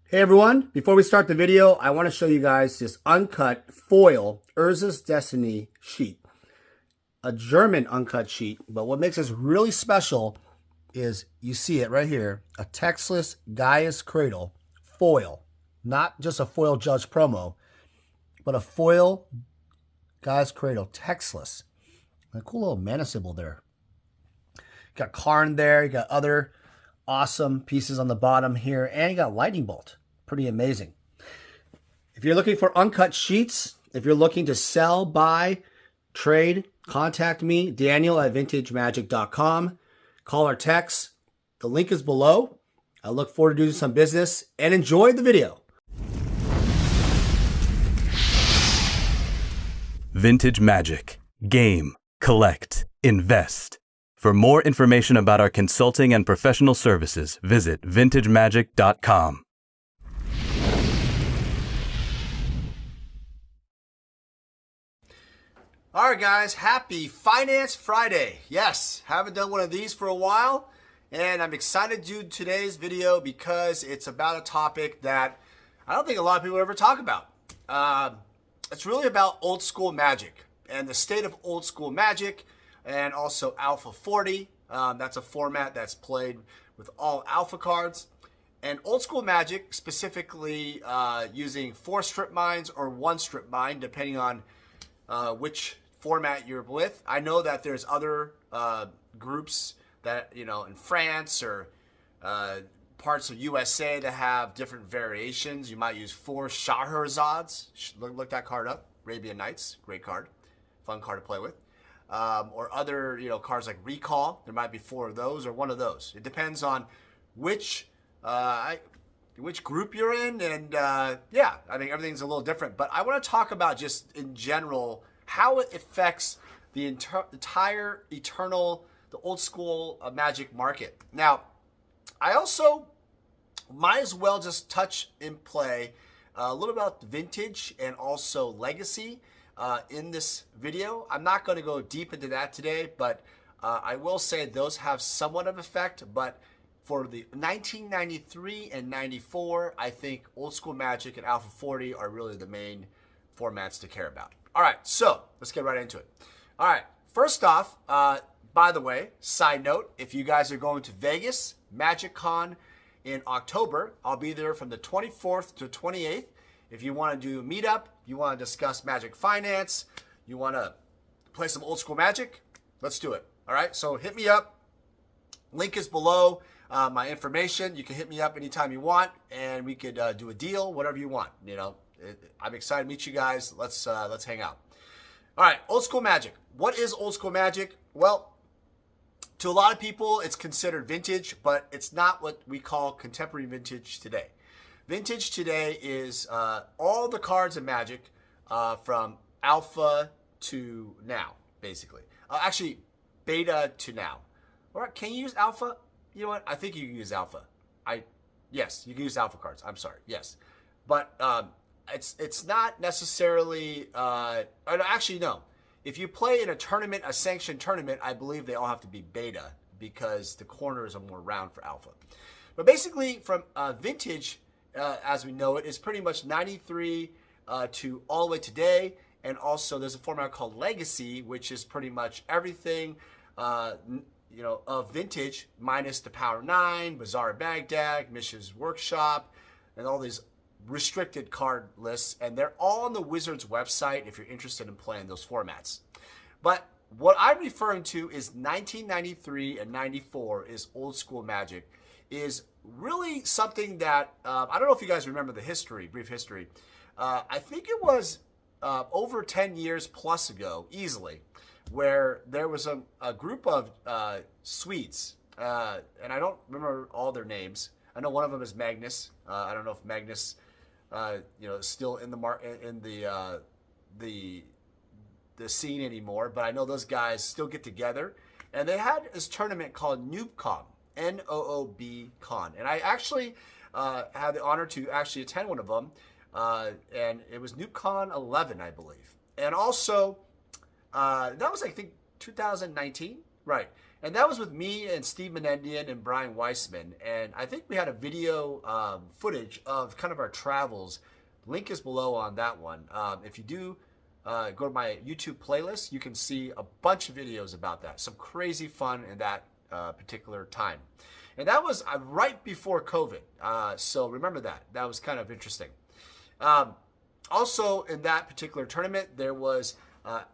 Hey everyone, before we start the video, I want to show you guys this uncut foil Urza's Destiny sheet. A German uncut sheet, but what makes this really special is you see it right here, a textless Gaia's Cradle foil. Not just a foil Judge promo, but a foil Gaia's Cradle textless. And a cool little mana symbol there. You got Karn there, you got other awesome pieces on the bottom here, and you got Lightning Bolt. Pretty amazing. If you're looking for uncut sheets, if you're looking to sell, buy, trade, contact me, Daniel at vintagemagic.com. Call or text. The link is below. I look forward to doing some business and enjoy the video. Vintage Magic. Game, collect, invest. For more information about our consulting and professional services, visit vintagemagic.com. All right, guys, happy Finance Friday. Yes, haven't done one of these for a while, and I'm excited to do today's video because it's about a topic that I don't think a lot of people ever talk about. It's really about old school magic and the state of old school magic, and also Alpha 40. That's a format that's played with all alpha cards. And old school magic, specifically using 4 strip mines or 1 strip mine, depending on which format you're with. I know that there's other groups that, you know, in France or parts of USA that have different variations. You might use 4 Shahrazad's. Look that card up. Arabian Nights, great card. Fun card to play with. Or other, you know, cards like Recall. There might be 4 of those or 1 of those. It depends on which group you're in, and yeah, I think everything's a little different. But I want to talk about just in general how it affects the entire the old school magic market. Now, I also might as well just touch and play a little about vintage and also legacy in this video. I'm not going to go deep into that today, but I will say those have somewhat of effect. But for the 1993 and 94, I think old school magic and Alpha 40 are really the main formats to care about. All right, so let's get right into it. All right, first off, by the way, side note, if you guys are going to Vegas, MagicCon in October, I'll be there from the 24th to 28th. If you want to do a meetup, you want to discuss magic finance, you want to play some old school magic, let's do it. All right, so hit me up. Link is below. My information. You can hit me up anytime you want, and we could do a deal, whatever you want. You know, I'm excited to meet you guys. Let's hang out. All right, old school magic. What is old school magic? Well, to a lot of people, it's considered vintage, but it's not what we call contemporary vintage today. Vintage today is all the cards in Magic from alpha to now, basically. Actually, beta to now. All right, can you use alpha? You know what? I think you can use alpha. Yes, you can use alpha cards. I'm sorry. Yes, but it's not necessarily. Actually, no. If you play in a tournament, a sanctioned tournament, I believe they all have to be beta because the corners are more round for alpha. But basically, from vintage, as we know it, is pretty much 93 to all the way today. And also, there's a format called Legacy, which is pretty much everything. You know, of vintage minus the Power 9, Bazaar Baghdad, Mish's Workshop, and all these restricted card lists. And they're all on the Wizards website if you're interested in playing those formats. But what I'm referring to is 1993 and 94 is old school magic, is really something that, I don't know if you guys remember the history, brief history. I think it was over 10 years plus ago, easily, where there was a group of Swedes, and I don't remember all their names. I know one of them is Magnus. I don't know if Magnus, you know, is still in the scene anymore, but I know those guys still get together, and they had this tournament called NOOBCON, NOOBCON, and I actually had the honor to actually attend one of them, and it was NOOBCON 11, I believe, and also. That was, I think, 2019, right? And that was with me and Steve Menendian and Brian Weissman. And I think we had a video footage of kind of our travels. Link is below on that one. If you do go to my YouTube playlist, you can see a bunch of videos about that. Some crazy fun in that particular time. And that was right before COVID. So remember that. That was kind of interesting. Also, in that particular tournament, there was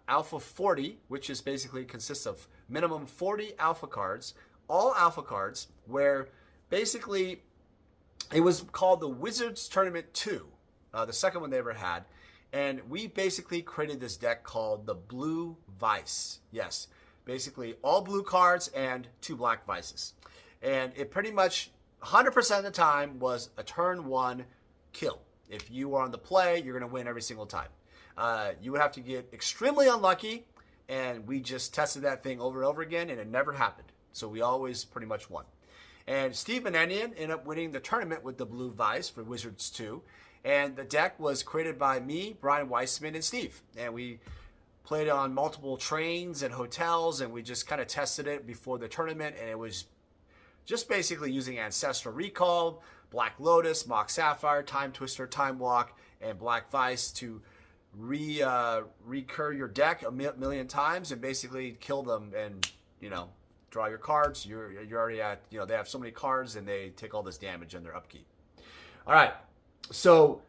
Alpha 40, which is basically consists of minimum 40 alpha cards, all alpha cards, where basically it was called the Wizards Tournament 2, the second one they ever had. And we basically created this deck called the Blue Vice. Yes, basically all blue cards and 2 black vices. And it pretty much 100% of the time was a turn 1 kill. If you were on the play, you're going to win every single time. You would have to get extremely unlucky, and we just tested that thing over and over again, and it never happened. So we always pretty much won. And Steve Menendian ended up winning the tournament with the Blue Vice for Wizards 2. And the deck was created by me, Brian Weissman, and Steve. And we played on multiple trains and hotels, and we just kind of tested it before the tournament. And it was just basically using Ancestral Recall, Black Lotus, Mock Sapphire, Time Twister, Time Walk, and Black Vice to recur your deck a million times and basically kill them and, you know, draw your cards. You're already at, you know, they have so many cards and they take all this damage in their upkeep. All right. So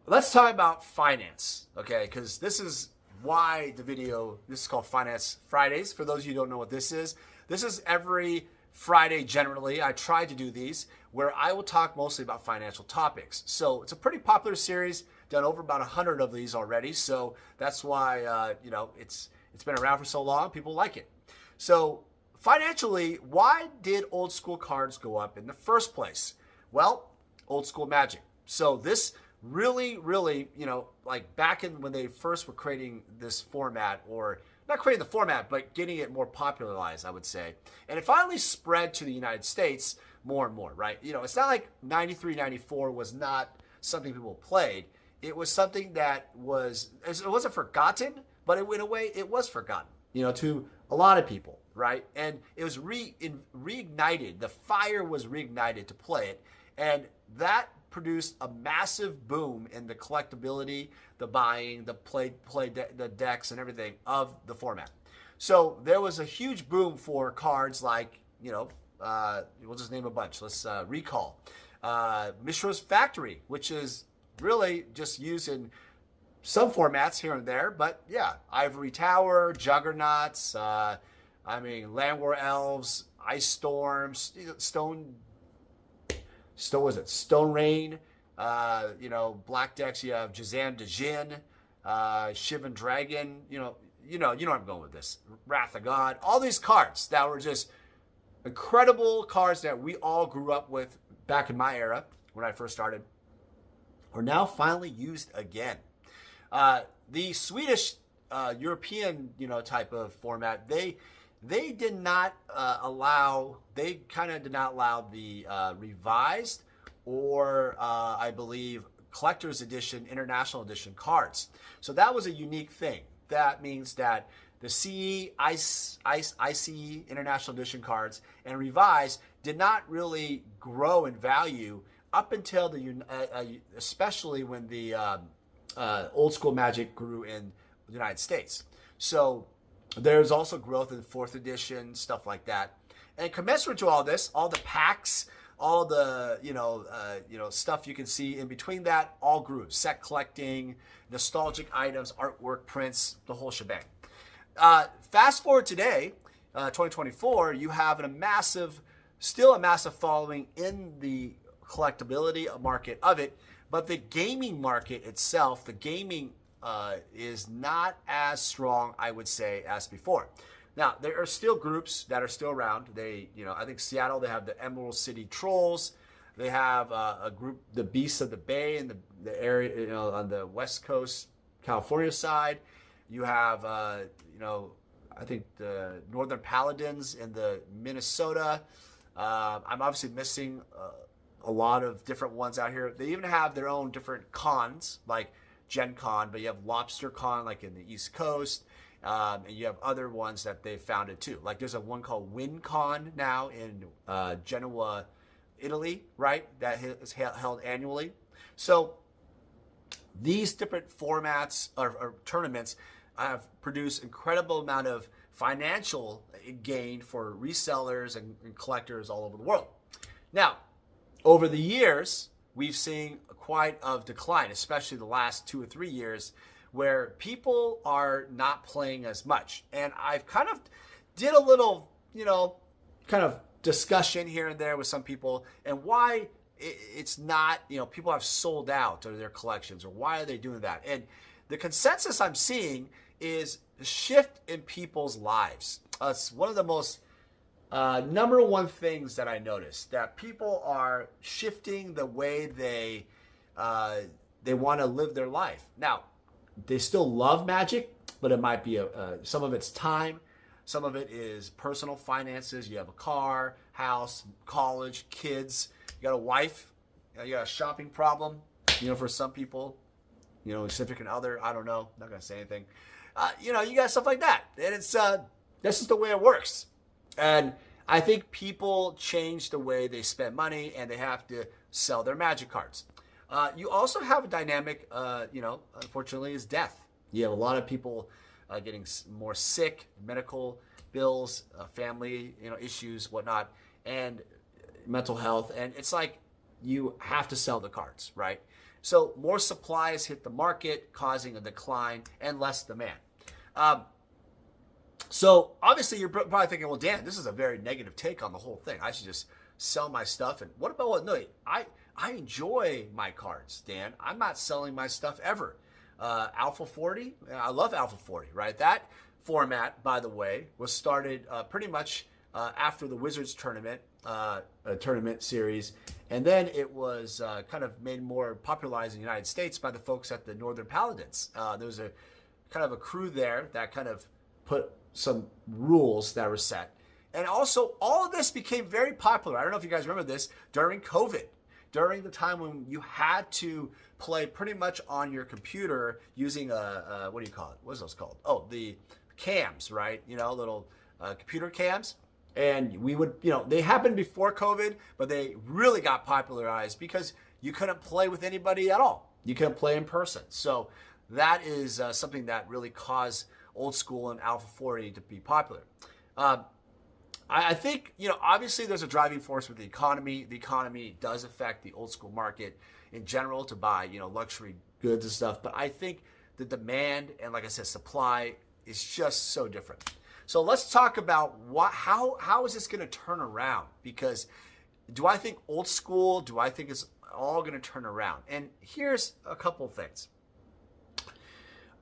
let's talk about finance, okay? Because this is why the video, this is called Finance Fridays. For those of you who don't know what this is every Friday generally. I try to do these where I will talk mostly about financial topics. So it's a pretty popular series, done over about 100 of these already. So that's why, you know, it's been around for so long, people like it. So financially, why did old school cards go up in the first place? Well, old school Magic. So this really, you know, like back in when they first were creating this format, or not creating the format, but getting it more popularized, I would say. And it finally spread to the United States more and more, right? You know, it's not like 93, 94 was not something people played. It was something that was, it wasn't forgotten, but in a way it was forgotten, you know, to a lot of people, right? And it was reignited. The fire was reignited to play it. And that produced a massive boom in the collectability, the buying, the decks and everything of the format. So there was a huge boom for cards like, you know, we'll just name a bunch. Let's Recall. Mishra's Factory, which is really just used in some formats here and there, but yeah, Ivory Tower, Juggernauts, Land War Elves, Ice Storms, Stone Rain, you know, black decks. You have Jazam Djinn, Shivan Dragon. You know where I'm going with this. Wrath of God. All these cards that were just incredible cards that we all grew up with back in my era when I first started, are now finally used again. The Swedish European, you know, type of format, they did not allow the revised or I believe collector's edition, international edition cards. So that was a unique thing. That means that the CE, ICE, international edition cards and revised did not really grow in value up until especially when the old school Magic grew in the United States. So there's also growth in 4th edition, stuff like that. And commensurate to all this, all the packs, all the stuff you can see in between that, all grew. Set collecting, nostalgic items, artwork, prints, the whole shebang. Fast forward today, 2024, you have still a massive following in the collectability market of it, but the gaming market itself, the gaming is not as strong, I would say, as before. Now, there are still groups that are still around. I think Seattle, they have the Emerald City Trolls. They have a group, the Beasts of the Bay, in the area, on the West Coast, California side. You have, I think the Northern Paladins in the Minnesota. I'm obviously missing a lot of different ones out here. They even have their own different cons, like Gen Con, but you have Lobster Con, like in the East Coast. And you have other ones that they've founded too. Like there's a one called WinCon now in Genoa, Italy, right? That is held annually. So these different formats or tournaments have produced incredible amount of financial gain for resellers and collectors all over the world. Now, over the years, we've seen quite a decline, especially the last 2 or 3 years, where people are not playing as much. And I've kind of did a little, kind of discussion here and there with some people and why it's not, people have sold out of their collections, or why are they doing that? And the consensus I'm seeing is a shift in people's lives. It's one of the most number one things that I noticed, that people are shifting the way they want to live their life. Now, they still love Magic, but it might be some of it's time, some of it is personal finances. You have a car, house, college, kids. You got a wife. You got a shopping problem. For some people, a significant other. I don't know. Not gonna say anything. You got stuff like that, and it's this is the way it works. And I think people change the way they spend money, and they have to sell their Magic cards. You also have a dynamic, unfortunately, is death. You have a lot of people getting more sick, medical bills, family, issues, whatnot, and mental health. And it's like you have to sell the cards, right? So more supplies hit the market, causing a decline and less demand. So obviously you're probably thinking, well, Dan, this is a very negative take on the whole thing. I should just sell my stuff. And what about what? No, I enjoy my cards, Dan. I'm not selling my stuff ever. Alpha 40, I love Alpha 40, right? That format, by the way, was started pretty much after the Wizards tournament series. And then it was kind of made more popularized in the United States by the folks at the Northern Paladins. There was a kind of a crew there that kind of put some rules that were set. And also, all of this became very popular. I don't know if you guys remember this during COVID, during the time when you had to play pretty much on your computer using what do you call it? What is those called? Oh, the cams, right? Little computer cams. And we would, they happened before COVID, but they really got popularized because you couldn't play with anybody at all. You couldn't play in person. So that is something that really caused Old School and Alpha 40 to be popular. I think, obviously there's a driving force with the economy. The economy does affect the Old School market in general to buy, luxury goods and stuff. But I think the demand and, like I said, supply is just so different. So let's talk about how is this going to turn around? Because do I think Old School, do I think it's all going to turn around? And here's a couple of things.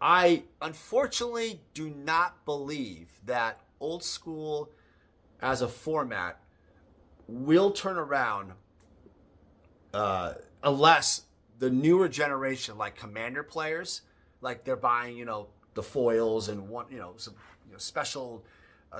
I unfortunately do not believe that Old School as a format will turn around unless the newer generation, like Commander players, like they're buying, the foils and some special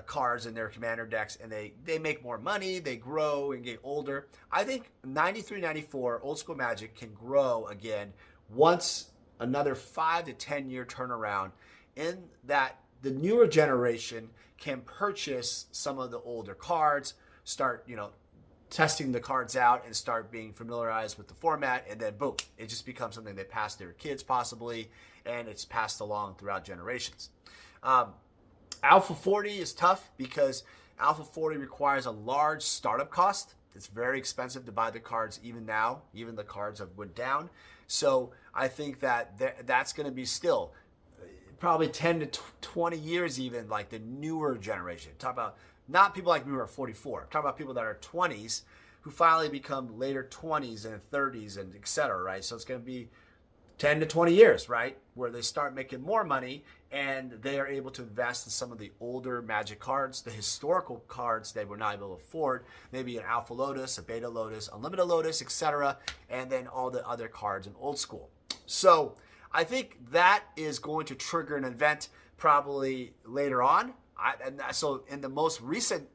cards in their Commander decks, and they make more money, they grow and get older. I think 93, 94 Old School Magic can grow again once another 5 to 10 year turnaround, in that the newer generation can purchase some of the older cards, start, testing the cards out and start being familiarized with the format, and then boom, it just becomes something they pass their kids possibly, and it's passed along throughout generations. Alpha 40 is tough because Alpha 40 requires a large startup cost. It's very expensive to buy the cards even now. Even the cards have went down. So I think that that's going to be still probably 10 to 20 years even, like the newer generation. Talk about not people like me who are 44. Talk about people that are 20s who finally become later 20s and 30s and et cetera, right? So it's going to be 10 to 20 years, right? Where they start making more money and they are able to invest in some of the older Magic cards, the historical cards they were not able to afford, maybe an Alpha Lotus, a Beta Lotus, Unlimited Lotus, etc., and then all the other cards in Old School. So I think that is going to trigger an event probably later on. So in the most recent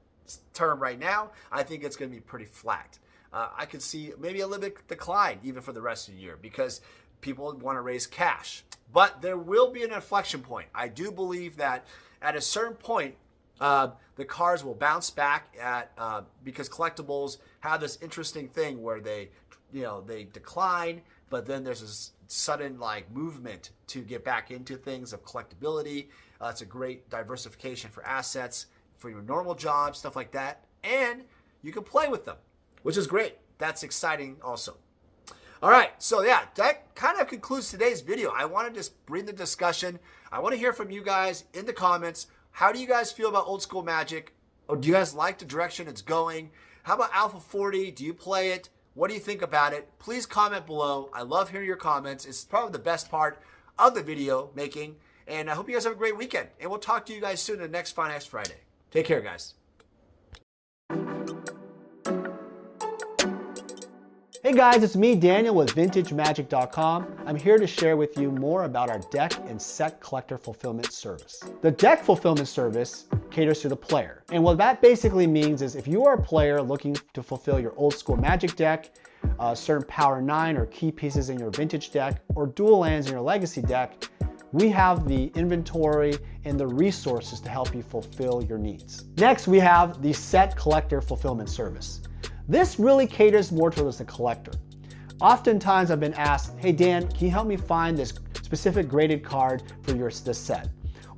term right now, I think it's going to be pretty flat. I could see maybe a little bit decline even for the rest of the year because people want to raise cash. But there will be an inflection point. I do believe that at a certain point, the cards will bounce back because collectibles have this interesting thing where they decline, but then there's this sudden movement to get back into things of collectability. It's a great diversification for assets, for your normal jobs, stuff like that. And you can play with them, which is great. That's exciting also. All right, so yeah, that kind of concludes today's video. I want to just bring the discussion. I want to hear from you guys in the comments. How do you guys feel about old school Magic? Or do you guys like the direction it's going? How about Alpha 40? Do you play it? What do you think about it? Please comment below. I love hearing your comments. It's probably the best part of the video making. And I hope you guys have a great weekend. And we'll talk to you guys soon in the next Finance Friday. Take care, guys. Hey guys, it's me, Daniel with VintageMagic.com. I'm here to share with you more about our deck and set collector fulfillment service. The deck fulfillment service caters to the player. And what that basically means is if you are a player looking to fulfill your old school Magic deck, certain Power 9 or key pieces in your Vintage deck, or dual lands in your Legacy deck, we have the inventory and the resources to help you fulfill your needs. Next, we have the set collector fulfillment service. This really caters more towards the collector. Oftentimes I've been asked, hey Dan, can you help me find this specific graded card for this set?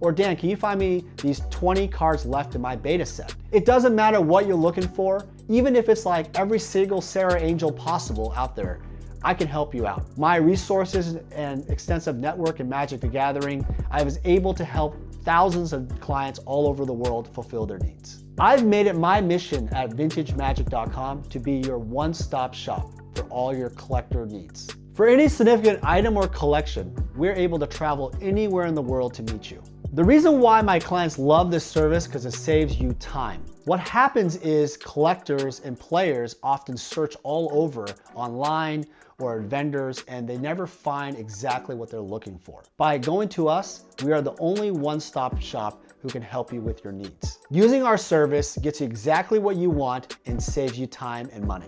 Or Dan, can you find me these 20 cards left in my beta set? It doesn't matter what you're looking for, even if it's like every single Sarah Angel possible out there, I can help you out. My resources and extensive network in Magic the Gathering, I was able to help thousands of clients all over the world fulfill their needs. I've made it my mission at VintageMagic.com to be your one-stop shop for all your collector needs. For any significant item or collection, we're able to travel anywhere in the world to meet you. The reason why my clients love this service because it saves you time. What happens is collectors and players often search all over online or vendors and they never find exactly what they're looking for. By going to us, we are the only one-stop shop who can help you with your needs. Using our service gets you exactly what you want and saves you time and money.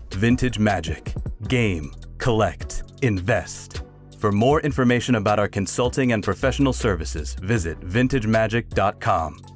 Vintage Magic. Game, collect, invest. For more information about our consulting and professional services, visit vintagemagic.com.